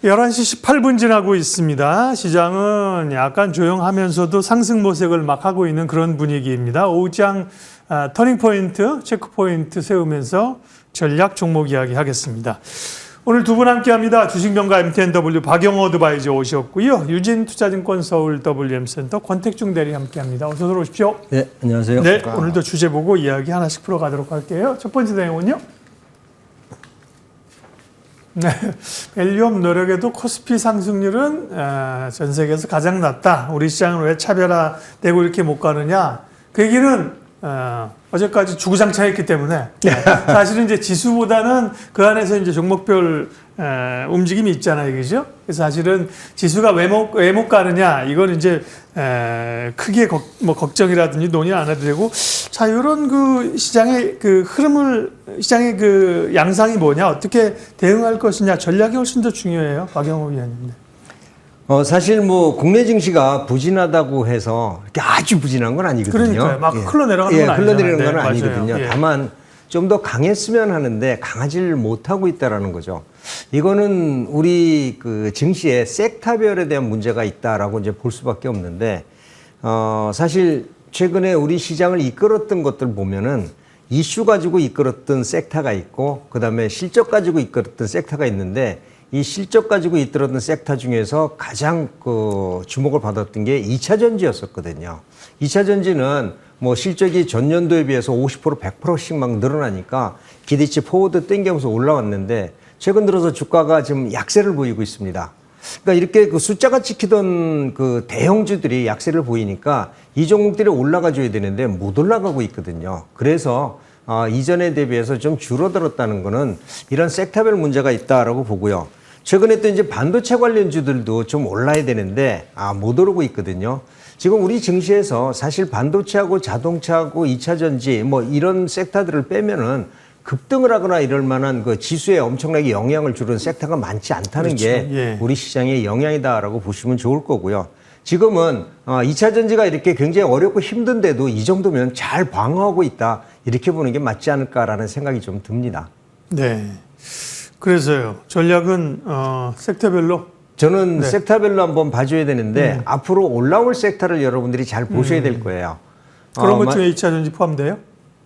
11시 18분 지나고 있습니다. 시장은 약간 조용하면서도 상승 모색을 막 하고 있는 그런 분위기입니다. 오후장 터닝포인트, 체크포인트 세우면서 전략 종목 이야기 하겠습니다. 오늘 두 분 함께합니다. 주식명가 MTNW 박영호 어드바이저 오셨고요. 유진투자증권 서울 WM센터 권택중 대리 함께합니다. 어서 들어오십시오. 네, 안녕하세요. 네, 오늘도 주제 보고 이야기 하나씩 풀어가도록 할게요. 첫 번째 내용은요. 네, 밸류업 노력에도 코스피 상승률은 전 세계에서 가장 낮다. 우리 시장은 왜 차별화되고 이렇게 못 가느냐? 그 얘기는 어제까지 주구장창했기 때문에 사실은 이제 지수보다는 그 안에서 이제 종목별 움직임이 있잖아요, 그죠? 그래서 사실은 지수가 왜 못 가느냐 이건 이제 크게 걱정이라든지 논의 안 해도 되고, 자 이런 그 시장의 그 흐름을 시장의 그 양상이 뭐냐, 어떻게 대응할 것이냐 전략이 훨씬 더 중요해요, 박영호 위원님. 사실 뭐 국내 증시가 부진하다고 해서 이렇게 아주 부진한 건 아니거든요. 그러니까요, 막 흘러내려가는 건 아니잖아요. 흘러내리는 건 네, 아니거든요. 예. 다만 좀 더 강했으면 하는데 강하지를 못하고 있다라는 거죠. 이거는 우리 그 증시의 섹터별에 대한 문제가 있다라고 이제 볼 수밖에 없는데, 사실 최근에 우리 시장을 이끌었던 것들 보면은 이슈 가지고 이끌었던 섹터가 있고, 그 다음에 실적 가지고 이끌었던 섹터가 있는데, 이 실적 가지고 이끌었던 섹터 중에서 가장 그 주목을 받았던 게 2차 전지였었거든요. 2차 전지는 뭐 실적이 전년도에 비해서 50%, 100%씩 막 늘어나니까 기대치 포워드 땡겨서 올라왔는데, 최근 들어서 주가가 지금 약세를 보이고 있습니다. 그러니까 이렇게 그 숫자가 찍히던 그 대형주들이 약세를 보이니까 이 종목들이 올라가 줘야 되는데 못 올라가고 있거든요. 그래서 이전에 대비해서 좀 줄어들었다는 거는 이런 섹터별 문제가 있다라고 보고요. 최근에 또 이제 반도체 관련주들도 좀 올라야 되는데 못 오르고 있거든요. 지금 우리 증시에서 사실 반도체하고 자동차하고 2차 전지 뭐 이런 섹터들을 빼면은 급등을 하거나 이럴 만한 그 지수에 엄청나게 영향을 주는 섹터가 많지 않다는 그렇죠. 게 예. 우리 시장의 영향이다라고 보시면 좋을 거고요. 지금은 2차 전지가 이렇게 굉장히 어렵고 힘든데도 이 정도면 잘 방어하고 있다, 이렇게 보는 게 맞지 않을까라는 생각이 좀 듭니다. 네. 그래서요. 전략은 섹터별로. 저는 네. 섹터별로 한번 봐줘야 되는데 앞으로 올라올 섹터를 여러분들이 잘 보셔야 될 거예요. 그런 것 중에 2차 전지 포함돼요?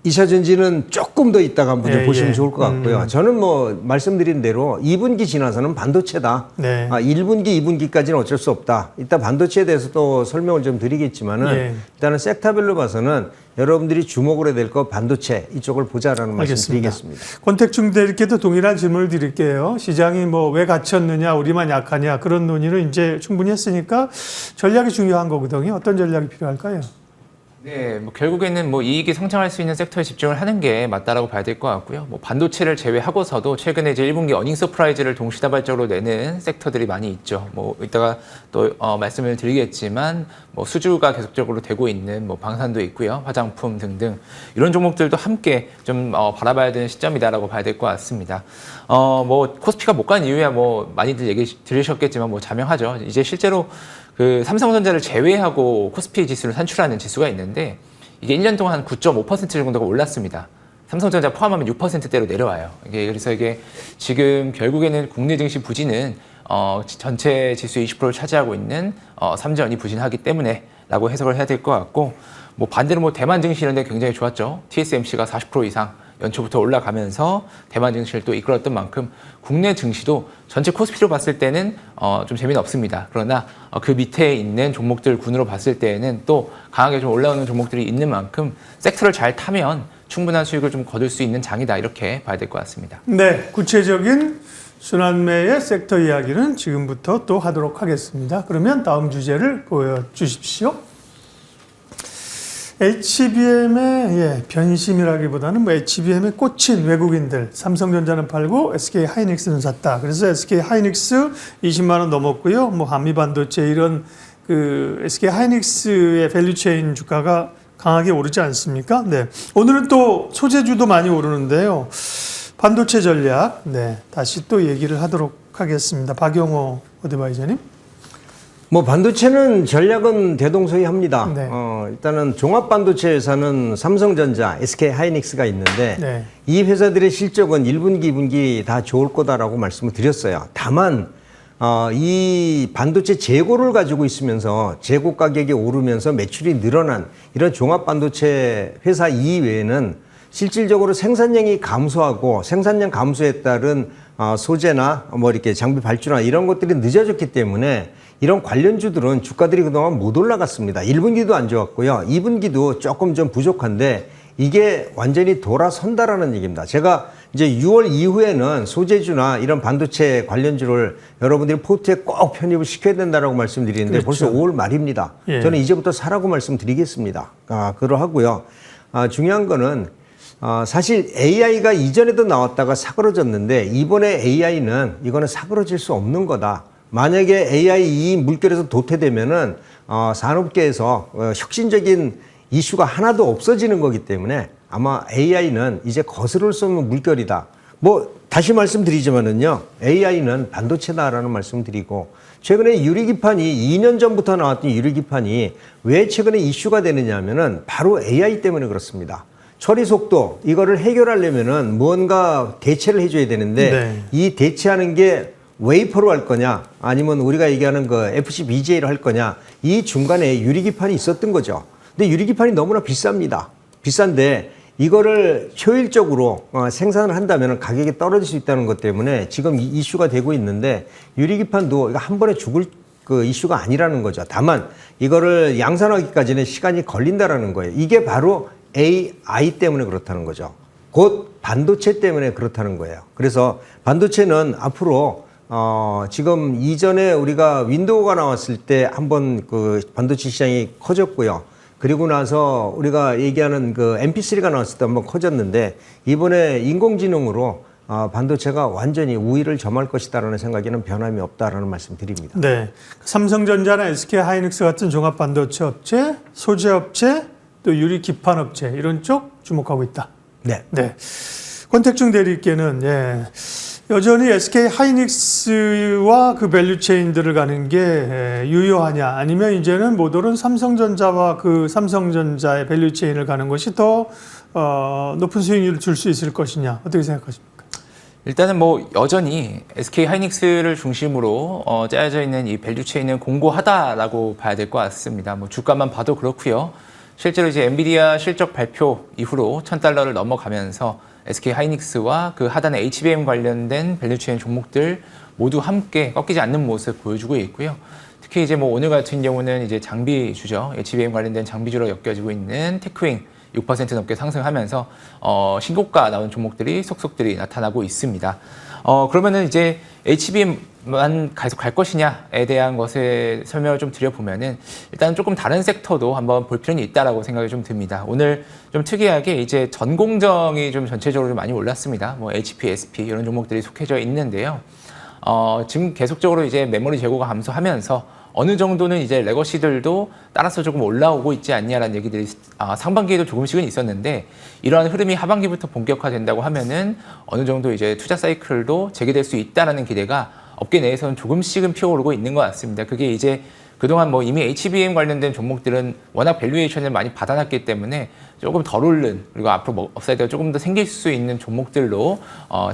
2차 전지는 조금 더 있다가 한번 좀 보시면 예. 좋을 것 같고요. 저는 뭐 말씀드린 대로 2분기 지나서는 반도체다. 네. 1분기, 2분기까지는 어쩔 수 없다. 이따 반도체에 대해서 또 설명을 좀 드리겠지만은 예. 일단은 섹터별로 봐서는 여러분들이 주목을 해야 될 거 반도체 이쪽을 보자라는 말씀 드리겠습니다. 권택중 대리께도 동일한 질문을 드릴게요. 시장이 뭐 왜 갇혔느냐, 우리만 약하냐, 그런 논의를 이제 충분히 했으니까 전략이 중요한 거거든요. 어떤 전략이 필요할까요? 네, 뭐 결국에는 뭐 이익이 성장할 수 있는 섹터에 집중을 하는 게 맞다라고 봐야 될 것 같고요. 뭐 반도체를 제외하고서도 최근에 이제 1분기 어닝 서프라이즈를 동시다발적으로 내는 섹터들이 많이 있죠. 뭐 이따가 또 말씀을 드리겠지만 뭐 수주가 계속적으로 되고 있는 뭐 방산도 있고요, 화장품 등등 이런 종목들도 함께 좀 바라봐야 되는 시점이다라고 봐야 될 것 같습니다. 뭐 코스피가 못 간 이유야 뭐 많이들 얘기 들으셨겠지만 뭐 자명하죠. 이제 실제로 그 삼성전자를 제외하고 코스피 지수를 산출하는 지수가 있는데 이게 1년 동안 한 9.5% 정도가 올랐습니다. 삼성전자 포함하면 6%대로 내려와요. 그래서 이게 지금 결국에는 국내 증시 부진은 전체 지수 20%를 차지하고 있는 삼전이 부진하기 때문에라고 해석을 해야 될 것 같고, 뭐 반대로 뭐 대만 증시 이런 데 굉장히 좋았죠. TSMC가 40% 이상 연초부터 올라가면서 대만 증시를 또 이끌었던 만큼 국내 증시도 전체 코스피로 봤을 때는 좀 재미는 없습니다. 그러나 그 밑에 있는 종목들 군으로 봤을 때에는 또 강하게 좀 올라오는 종목들이 있는 만큼 섹터를 잘 타면 충분한 수익을 좀 거둘 수 있는 장이다, 이렇게 봐야 될 것 같습니다. 네, 구체적인 순환매의 섹터 이야기는 지금부터 또 하도록 하겠습니다. 그러면 다음 주제를 보여주십시오. HBM의 변심이라기보다는 뭐 HBM에 꽂힌 외국인들, 삼성전자는 팔고 SK 하이닉스는 샀다. 그래서 SK 하이닉스 20만 원 넘었고요. 뭐 한미반도체 이런 그 SK 하이닉스의 밸류체인 주가가 강하게 오르지 않습니까? 네. 오늘은 또 소재주도 많이 오르는데요. 반도체 전략, 네, 다시 또 얘기를 하도록 하겠습니다. 박영호 어드바이저님. 뭐 반도체는 전략은 대동소이합니다. 네. 일단은 종합반도체 회사는 삼성전자, SK 하이닉스가 있는데 네. 이 회사들의 실적은 1분기, 2분기 다 좋을 거다라고 말씀을 드렸어요. 다만 이 반도체 재고를 가지고 있으면서 재고 가격이 오르면서 매출이 늘어난 이런 종합 반도체 회사 이외에는 실질적으로 생산량이 감소하고 생산량 감소에 따른 소재나 뭐 이렇게 장비 발주나 이런 것들이 늦어졌기 때문에 이런 관련주들은 주가들이 그동안 못 올라갔습니다. 1분기도 안 좋았고요. 2분기도 조금 좀 부족한데 이게 완전히 돌아선다라는 얘기입니다. 제가 이제 6월 이후에는 소재주나 이런 반도체 관련주를 여러분들이 포트에 꼭 편입을 시켜야 된다라고 말씀드리는데 그렇죠. 벌써 5월 말입니다. 예. 저는 이제부터 사라고 말씀드리겠습니다. 그러하고요. 중요한 거는 사실 AI가 이전에도 나왔다가 사그러졌는데 이번에 AI는 이거는 사그러질 수 없는 거다. 만약에 AI 이 물결에서 도태되면은 산업계에서 혁신적인 이슈가 하나도 없어지는 거기 때문에 아마 AI는 이제 거스를 수 없는 물결이다. 뭐 다시 말씀드리지만은요, AI는 반도체다라는 말씀드리고 최근에 유리기판이 2년 전부터 나왔던 유리기판이 왜 최근에 이슈가 되느냐면은 바로 AI 때문에 그렇습니다. 처리 속도 이거를 해결하려면은 뭔가 대체를 해줘야 되는데 네. 이 대체하는 게 웨이퍼로 할 거냐 아니면 우리가 얘기하는 그 FC BJ로 할 거냐 이 중간에 유리기판이 있었던 거죠. 근데 유리기판이 너무나 비쌉니다. 비싼데 이거를 효율적으로 생산을 한다면 가격이 떨어질 수 있다는 것 때문에 지금 이슈가 되고 있는데 유리기판도 이거 한 번에 죽을 그 이슈가 아니라는 거죠. 다만 이거를 양산하기까지는 시간이 걸린다라는 거예요. 이게 바로 AI 때문에 그렇다는 거죠. 곧 반도체 때문에 그렇다는 거예요. 그래서 반도체는 앞으로 지금 이전에 우리가 윈도우가 나왔을 때 한번 그 반도체 시장이 커졌고요. 그리고 나서 우리가 얘기하는 그 MP3가 나왔을 때 한번 커졌는데 이번에 인공지능으로 반도체가 완전히 우위를 점할 것이다라는 생각에는 변함이 없다라는 말씀 드립니다. 네. 삼성전자나 SK하이닉스 같은 종합 반도체 업체, 소재 업체, 또 유리 기판 업체 이런 쪽 주목하고 있다. 네. 네. 권택중 대리께는 여전히 SK 하이닉스와 그 밸류체인들을 가는 게 유효하냐 아니면 이제는 못 오른 삼성전자와 그 삼성전자의 밸류체인을 가는 것이 더 높은 수익률을 줄 수 있을 것이냐 어떻게 생각하십니까? 일단은 뭐 여전히 SK 하이닉스를 중심으로 짜여져 있는 이 밸류체인은 공고하다라고 봐야 될 것 같습니다. 뭐 주가만 봐도 그렇고요. 실제로 이제 엔비디아 실적 발표 이후로 $1,000를 넘어가면서 SK 하이닉스와 그 하단의 HBM 관련된 밸류체인 종목들 모두 함께 꺾이지 않는 모습 보여주고 있고요. 특히 이제 뭐 오늘 같은 경우는 이제 장비주죠. HBM 관련된 장비주로 엮여지고 있는 테크윙 6% 넘게 상승하면서 신고가 나온 종목들이 속속들이 나타나고 있습니다. 그러면은 이제 HBM만 계속 갈 것이냐에 대한 것에 설명을 좀 드려보면은 일단 조금 다른 섹터도 한번 볼 필요는 있다라고 생각이 좀 듭니다. 오늘 좀 특이하게 이제 전공정이 좀 전체적으로 좀 많이 올랐습니다. 뭐 HP, SP 이런 종목들이 속해져 있는데요. 지금 계속적으로 이제 메모리 재고가 감소하면서 어느 정도는 이제 레거시들도 따라서 조금 올라오고 있지 않냐라는 얘기들이 상반기에도 조금씩은 있었는데 이러한 흐름이 하반기부터 본격화된다고 하면은 어느 정도 이제 투자 사이클도 재개될 수 있다라는 기대가 업계 내에서는 조금씩은 피어오르고 있는 것 같습니다. 그게 이제 그동안 뭐 이미 HBM 관련된 종목들은 워낙 밸류에이션을 많이 받아놨기 때문에 조금 덜 오른 그리고 앞으로 뭐 업사이드가 조금 더 생길 수 있는 종목들로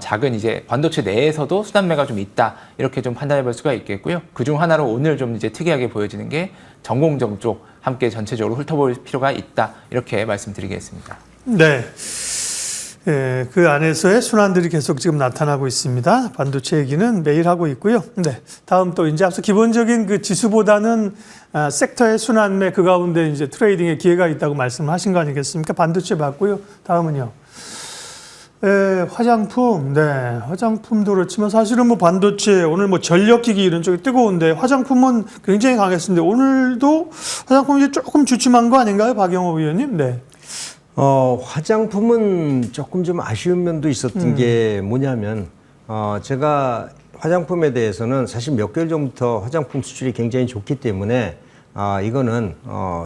작은 이제 반도체 내에서도 수단매가 좀 있다 이렇게 좀 판단해 볼 수가 있겠고요. 그중 하나로 오늘 좀 이제 특이하게 보여지는 게 전공정 쪽 함께 전체적으로 훑어볼 필요가 있다 이렇게 말씀드리겠습니다. 네. 그 안에서의 순환들이 계속 지금 나타나고 있습니다. 반도체 얘기는 매일 하고 있고요. 네. 다음 또 이제 앞서 기본적인 그 지수보다는 섹터의 순환매 그 가운데 이제 트레이딩의 기회가 있다고 말씀하신 거 아니겠습니까? 반도체 봤고요. 다음은요. 화장품. 네. 화장품도 그렇지만 사실은 뭐 반도체 오늘 뭐 전력기기 이런 쪽이 뜨거운데 화장품은 굉장히 강했습니다. 오늘도 화장품이 조금 주춤한 거 아닌가요? 박영호 의원님? 네. 화장품은 조금 좀 아쉬운 면도 있었던 게 뭐냐면, 제가 화장품에 대해서는 사실 몇 개월 전부터 화장품 수출이 굉장히 좋기 때문에, 이거는,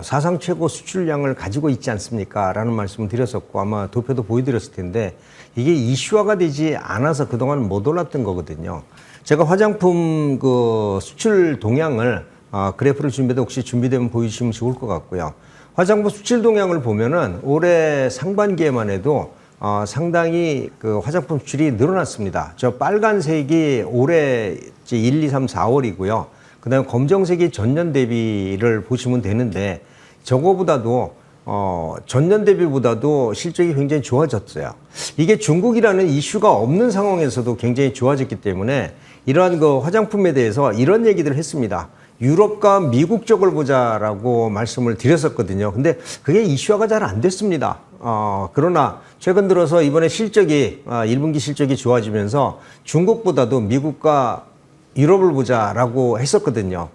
사상 최고 수출량을 가지고 있지 않습니까? 라는 말씀을 드렸었고, 아마 도표도 보여드렸을 텐데, 이게 이슈화가 되지 않아서 그동안 못 올랐던 거거든요. 제가 화장품 그 수출 동향을, 그래프를 준비해도 혹시 준비되면 보여주시면 좋을 것 같고요. 화장품 수출 동향을 보면은 올해 상반기에만 해도 상당히 그 화장품 수출이 늘어났습니다. 저 빨간색이 올해 이제 1, 2, 3, 4월이고요. 그다음에 검정색이 전년 대비를 보시면 되는데 저거보다도 전년 대비보다도 실적이 굉장히 좋아졌어요. 이게 중국이라는 이슈가 없는 상황에서도 굉장히 좋아졌기 때문에 이러한 그 화장품에 대해서 이런 얘기들을 했습니다. 유럽과 미국 쪽을 보자라고 말씀을 드렸었거든요. 근데 그게 이슈화가 잘 안 됐습니다. 그러나 최근 들어서 이번에 실적이 1분기 실적이 좋아지면서 중국보다도 미국과 유럽을 보자라고 했었거든요.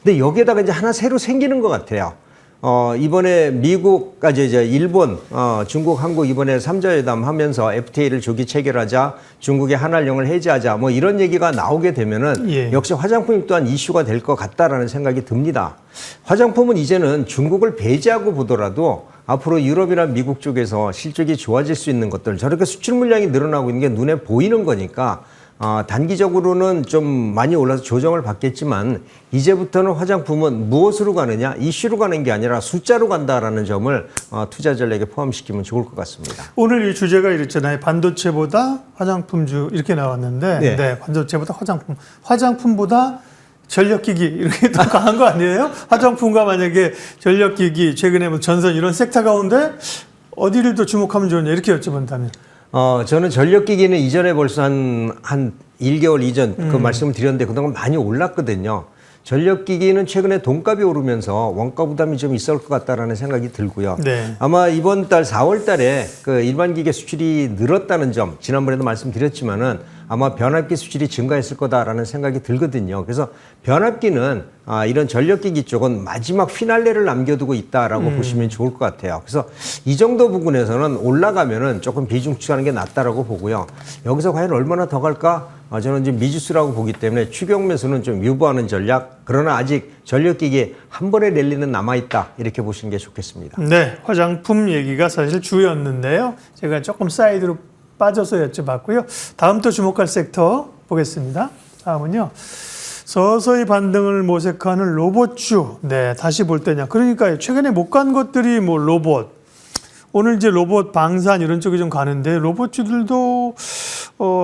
근데 여기에다가 이제 하나 새로 생기는 것 같아요. 이번에 미국까지 이제 일본, 중국, 한국 이번에 3자회담 하면서 FTA를 조기 체결하자, 중국의 한알령을 해제하자, 뭐 이런 얘기가 나오게 되면은 예. 역시 화장품 또한 이슈가 될 것 같다라는 생각이 듭니다. 화장품은 이제는 중국을 배제하고 보더라도 앞으로 유럽이나 미국 쪽에서 실적이 좋아질 수 있는 것들, 저렇게 수출 물량이 늘어나고 있는 게 눈에 보이는 거니까 단기적으로는 좀 많이 올라서 조정을 받겠지만 이제부터는 화장품은 무엇으로 가느냐, 이슈로 가는 게 아니라 숫자로 간다라는 점을 투자 전략에 포함시키면 좋을 것 같습니다. 오늘 이 주제가 이랬잖아요. 반도체보다 화장품주 이렇게 나왔는데, 네. 네, 반도체보다 화장품, 화장품보다 전력기기 이렇게 더 강한 거 아니에요? 화장품과 만약에 전력기기, 최근에 뭐 전선 이런 섹터 가운데 어디를 더 주목하면 좋으냐 이렇게 여쭤본다면. 저는 전력기기는 이전에 벌써 한 1개월 이전 그 말씀을 드렸는데 그동안 많이 올랐거든요. 전력기기는 최근에 돈값이 오르면서 원가 부담이 좀 있을 것 같다라는 생각이 들고요. 네. 아마 이번 달 4월 달에 그 일반 기계 수출이 늘었다는 점, 지난번에도 말씀드렸지만은 아마 변압기 수출이 증가했을 거다라는 생각이 들거든요. 그래서 변압기는 이런 전력기기 쪽은 마지막 피날레를 남겨두고 있다라고 보시면 좋을 것 같아요. 그래서 이 정도 부분에서는 올라가면은 조금 비중 추가하는 게 낫다라고 보고요. 여기서 과연 얼마나 더 갈까? 저는 이제 미지수라고 보기 때문에 추경 매수는 좀 유보하는 전략. 그러나 아직 전력기기에 한 번의 랠리는 남아있다. 이렇게 보시는 게 좋겠습니다. 네, 화장품 얘기가 사실 주였는데요. 제가 조금 사이드로 빠져서 여쭤봤고요. 다음 또 주목할 섹터 보겠습니다. 다음은요. 서서히 반등을 모색하는 로봇주. 네, 다시 볼 때냐. 그러니까 최근에 못 간 것들이 뭐 로봇. 오늘 이제 로봇 방산 이런 쪽이 좀 가는데 로봇주들도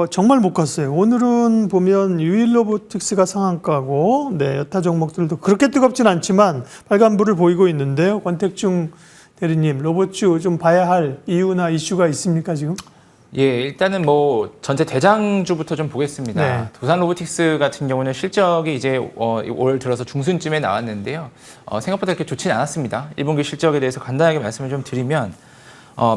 정말 못 갔어요. 오늘은 보면 유일 로보틱스가 상한가고, 네, 여타 종목들도 그렇게 뜨겁진 않지만 빨간불을 보이고 있는데요. 권택중 대리님, 로봇주 좀 봐야 할 이유나 이슈가 있습니까 지금? 예, 일단은 뭐 전체 대장주부터 좀 보겠습니다. 네. 두산 로보틱스 같은 경우는 실적이 이제 올 들어서 중순쯤에 나왔는데요. 생각보다 그렇게 좋지는 않았습니다. 1분기 실적에 대해서 간단하게 말씀을 좀 드리면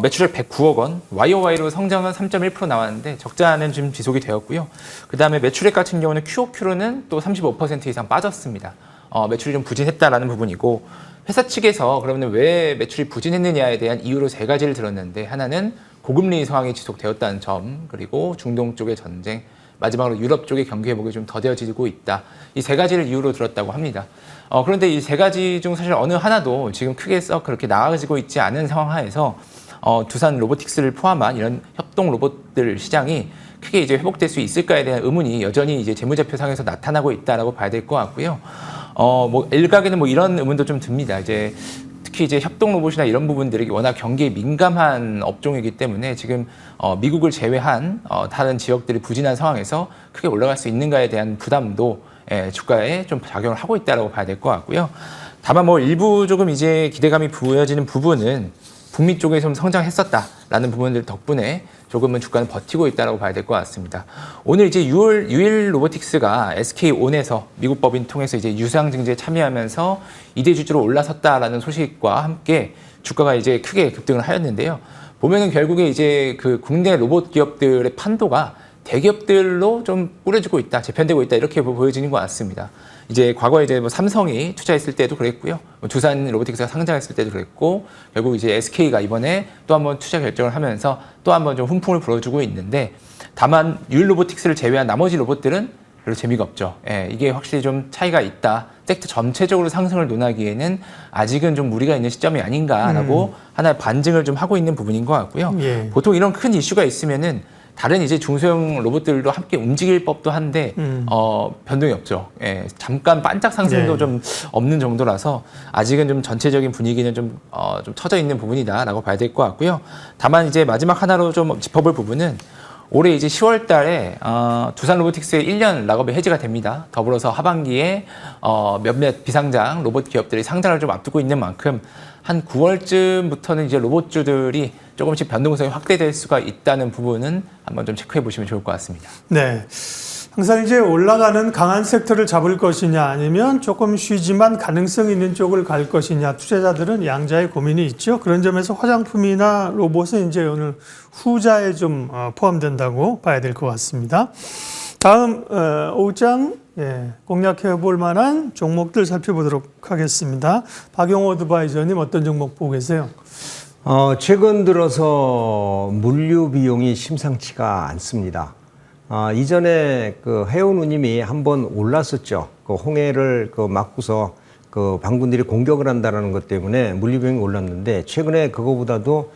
매출액 109억 원, YOY로 성장은 3.1% 나왔는데 적자는 좀 지속이 되었고요. 그 다음에 매출액 같은 경우는 QOQ로는 또 35% 이상 빠졌습니다. 매출이 좀 부진했다라는 부분이고, 회사 측에서 그러면 왜 매출이 부진했느냐에 대한 이유로 세 가지를 들었는데, 하나는 고금리 상황이 지속되었다는 점, 그리고 중동 쪽의 전쟁, 마지막으로 유럽 쪽의 경기 회복이 좀 더뎌지고 있다. 이 세 가지를 이유로 들었다고 합니다. 그런데 이 세 가지 중 사실 어느 하나도 지금 크게 썩 그렇게 나아지고 있지 않은 상황 하에서 두산 로보틱스를 포함한 이런 협동 로봇들 시장이 크게 이제 회복될 수 있을까에 대한 의문이 여전히 이제 재무제표상에서 나타나고 있다라고 봐야 될 것 같고요. 뭐 일각에는 뭐 이런 의문도 좀 듭니다. 이제 특히 이제 협동 로봇이나 이런 부분들이 워낙 경기에 민감한 업종이기 때문에 지금 미국을 제외한 다른 지역들이 부진한 상황에서 크게 올라갈 수 있는가에 대한 부담도 주가에 좀 작용을 하고 있다라고 봐야 될 것 같고요. 다만 뭐 일부 조금 이제 기대감이 부여지는 부분은 북미 쪽에 좀 성장했었다라는 부분들 덕분에 조금은 주가는 버티고 있다라고 봐야 될 것 같습니다. 오늘 이제 유일 로보틱스가 SK온에서 미국 법인 통해서 이제 유상증자에 참여하면서 2대 주주로 올라섰다라는 소식과 함께 주가가 이제 크게 급등을 하였는데요. 보면은 결국에 이제 그 국내 로봇 기업들의 판도가 대기업들로 좀 꾸려지고 있다, 재편되고 있다 이렇게 보여지는 것 같습니다. 이제 과거에 이제 뭐 삼성이 투자했을 때도 그랬고요, 두산 로보틱스가 상장했을 때도 그랬고, 결국 이제 SK가 이번에 또 한번 투자 결정을 하면서 또 한번 좀 훈풍을 불어주고 있는데, 다만 유일 로보틱스를 제외한 나머지 로봇들은 별로 재미가 없죠. 이게 확실히 좀 차이가 있다. 섹터 전체적으로 상승을 논하기에는 아직은 좀 무리가 있는 시점이 아닌가라고 하나의 반증을 좀 하고 있는 부분인 것 같고요. 예. 보통 이런 큰 이슈가 있으면은 다른 이제 중소형 로봇들도 함께 움직일 법도 한데 변동이 없죠. 예, 잠깐 반짝 상승도 네. 좀 없는 정도라서 아직은 좀 전체적인 분위기는 좀 처져 있는 부분이다라고 봐야 될 것 같고요. 다만 이제 마지막 하나로 좀 짚어볼 부분은 올해 이제 10월 달에 두산 로보틱스의 1년 락업이 해지가 됩니다. 더불어서 하반기에 몇몇 비상장 로봇 기업들이 상장을 좀 앞두고 있는 만큼 한 9월쯤부터는 이제 로봇주들이 조금씩 변동성이 확대될 수가 있다는 부분은 한번 좀 체크해 보시면 좋을 것 같습니다. 네. 항상 이제 올라가는 강한 섹터를 잡을 것이냐 아니면 조금 쉬지만 가능성 있는 쪽을 갈 것이냐 투자자들은 양자의 고민이 있죠. 그런 점에서 화장품이나 로봇은 이제 오늘 후자에 좀 포함된다고 봐야 될 것 같습니다. 다음 오후장 공략해 볼 만한 종목들 살펴보도록 하겠습니다. 박용호 어드바이저님 어떤 종목 보고 계세요? 최근 들어서 물류 비용이 심상치가 않습니다. 이전에 그 해운우님이 한번 올랐었죠. 그 홍해를 막고서 그 반군들이 공격을 한다는 것 때문에 물류 비용이 올랐는데 최근에 그거보다도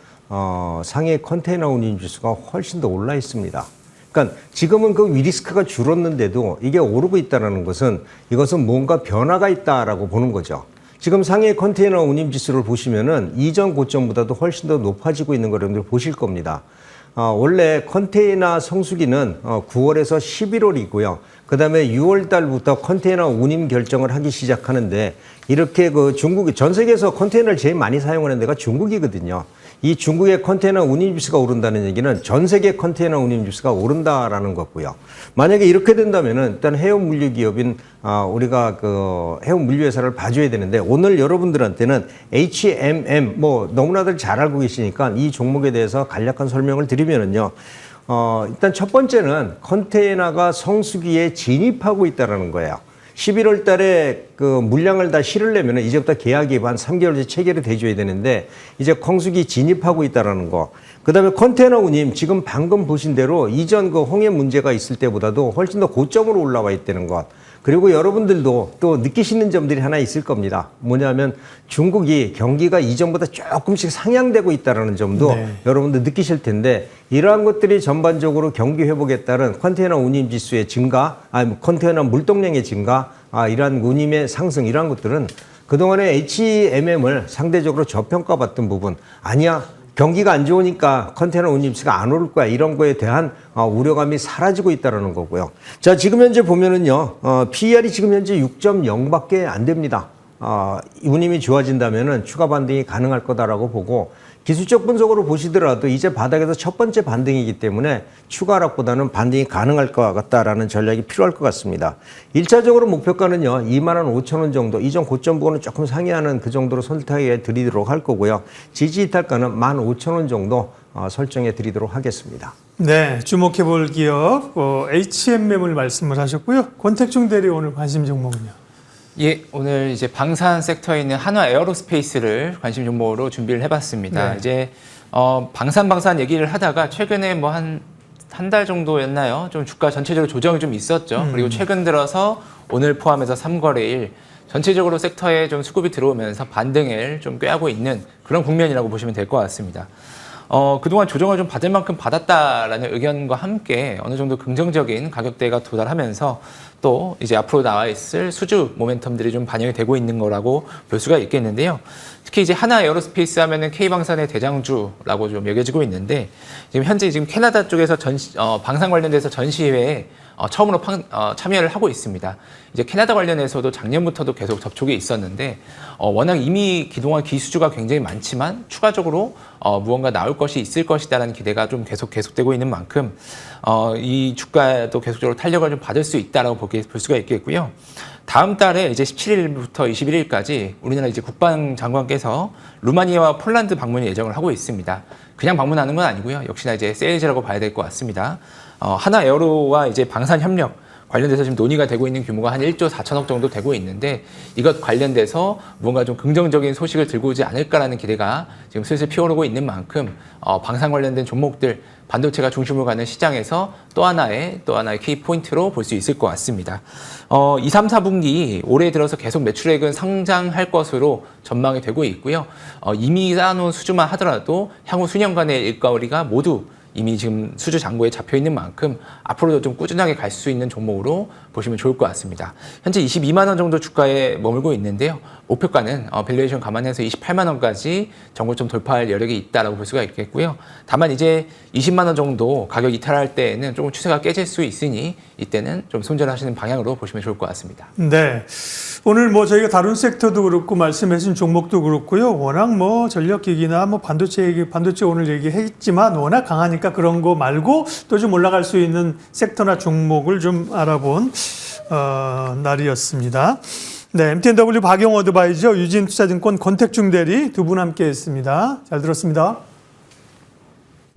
상해 컨테이너 운임 지수가 훨씬 더 올라 있습니다. 그러니까 지금은 그 위리스크가 줄었는데도 이게 오르고 있다는 것은 이것은 뭔가 변화가 있다라고 보는 거죠. 지금 상해 컨테이너 운임 지수를 보시면은 이전 고점보다도 훨씬 더 높아지고 있는 걸 여러분들 보실 겁니다. 원래 컨테이너 성수기는 9월에서 11월이고요. 그 다음에 6월 달부터 컨테이너 운임 결정을 하기 시작하는데 이렇게 그 중국이 전 세계에서 컨테이너를 제일 많이 사용하는 데가 중국이거든요. 이 중국의 컨테이너 운임 지수가 오른다는 얘기는 전 세계 컨테이너 운임 지수가 오른다라는 거고요. 만약에 이렇게 된다면은 일단 해운 물류 기업인 우리가 그 해운 물류 회사를 봐줘야 되는데 오늘 여러분들한테는 HMM 뭐 너무나들 잘 알고 계시니까 이 종목에 대해서 간략한 설명을 드리면은요. 일단 첫 번째는 컨테이너가 성수기에 진입하고 있다라는 거예요. 11월 달에 그 물량을 다 실으려면 이제부터 계약이 한 3개월째 체결이 돼줘야 되는데 이제 성수기 진입하고 있다라는 거. 그 다음에 컨테이너 운임 지금 방금 보신 대로 이전 그 홍해 문제가 있을 때보다도 훨씬 더 고점으로 올라와 있다는 것. 그리고 여러분들도 또 느끼시는 점들이 하나 있을 겁니다. 뭐냐면 중국이 경기가 이전보다 조금씩 상향되고 있다는 점도 여러분들 느끼실 텐데 이러한 것들이 전반적으로 경기 회복에 따른 컨테이너 운임 지수의 증가, 컨테이너 물동량의 증가, 이러한 운임의 상승 이러한 것들은 그동안에 HMM을 상대적으로 저평가받던 부분 아니야. 경기가 안 좋으니까 컨테이너 운임수가 안 오를 거야. 이런 거에 대한 우려감이 사라지고 있다는 거고요. 자, 지금 현재 보면은요, PER이 지금 현재 6.0밖에 안 됩니다. 운임이 좋아진다면은 추가 반등이 가능할 거다라고 보고 기술적 분석으로 보시더라도 이제 바닥에서 첫 번째 반등이기 때문에 추가 하락보다는 반등이 가능할 것 같다라는 전략이 필요할 것 같습니다. 1차적으로 목표가는요, 25,000원 정도, 이전 고점 부분은 조금 상회하는 그 정도로 선택해 드리도록 할 거고요. 지지 이탈가는 15,000원 정도 설정해 드리도록 하겠습니다. 네, 주목해 볼 기업 HMM을 말씀을 하셨고요. 권택중 대리 오늘 관심 종목은요? 예, 오늘 이제 방산 섹터에 있는 한화 에어로스페이스를 관심 종목으로 준비를 해봤습니다. 네. 이제 방산 얘기를 하다가 최근에 뭐 한 달 정도였나요? 좀 주가 전체적으로 조정이 좀 있었죠. 그리고 최근 들어서 오늘 포함해서 3거래일 전체적으로 섹터에 좀 수급이 들어오면서 반등을 좀 꾀하고 있는 그런 국면이라고 보시면 될 것 같습니다. 그동안 조정을 좀 받을 만큼 받았다라는 의견과 함께 어느 정도 긍정적인 가격대가 도달하면서 또 이제 앞으로 나와 있을 수주 모멘텀들이 좀 반영이 되고 있는 거라고 볼 수가 있겠는데요. 특히 이제 하나 에어로스페이스 하면은 K방산의 대장주라고 좀 여겨지고 있는데 지금 현재 캐나다 쪽에서 방산 관련돼서 전시회에 처음으로 참여를 하고 있습니다. 이제 캐나다 관련해서도 작년부터도 계속 접촉이 있었는데 워낙 이미 그동안 기수주가 굉장히 많지만 추가적으로 무언가 나올 것이 있을 것이다라는 기대가 좀 계속되고 있는 만큼 이 주가도 계속적으로 탄력을 좀 받을 수 있다라고 볼 수가 있겠고요. 다음 달에 이제 17일부터 21일까지 우리나라 이제 국방장관께서 루마니아와 폴란드 방문을 예정을 하고 있습니다. 그냥 방문하는 건 아니고요. 역시나 이제 세일즈라고 봐야 될 것 같습니다. 하나 에어로와 이제 방산 협력 관련돼서 지금 논의가 되고 있는 규모가 한 1조 4천억 정도 되고 있는데 이것 관련돼서 뭔가 좀 긍정적인 소식을 들고 오지 않을까라는 기대가 지금 슬슬 피어오르고 있는 만큼 방산 관련된 종목들 반도체가 중심으로 가는 시장에서 또 하나의 키포인트로 볼 수 있을 것 같습니다. 2, 3, 4분기 올해 들어서 계속 매출액은 상장할 것으로 전망이 되고 있고요. 이미 쌓아놓은 수주만 하더라도 향후 수년간의 일거리가 모두 이미 지금 수주 잔고에 잡혀 있는 만큼 앞으로도 좀 꾸준하게 갈 수 있는 종목으로 보시면 좋을 것 같습니다. 현재 22만 원 정도 주가에 머물고 있는데요. 목표가는 밸류에이션 감안해서 28만 원까지 정고점 돌파할 여력이 있다라고 볼 수가 있겠고요. 다만 이제 20만 원 정도 가격 이탈할 때에는 조금 추세가 깨질 수 있으니 이때는 좀 손절하시는 방향으로 보시면 좋을 것 같습니다. 네. 오늘 뭐 저희가 다룬 섹터도 그렇고 말씀하신 종목도 그렇고요. 워낙 뭐 전력기기나 뭐 반도체 오늘 얘기했지만 워낙 강하니까 그런 거 말고 또 좀 올라갈 수 있는 섹터나 종목을 좀 알아본 날이었습니다. 네, MTNW 박용 어드바이저 유진투자증권 권택중 대리 두 분 함께 했습니다. 잘 들었습니다.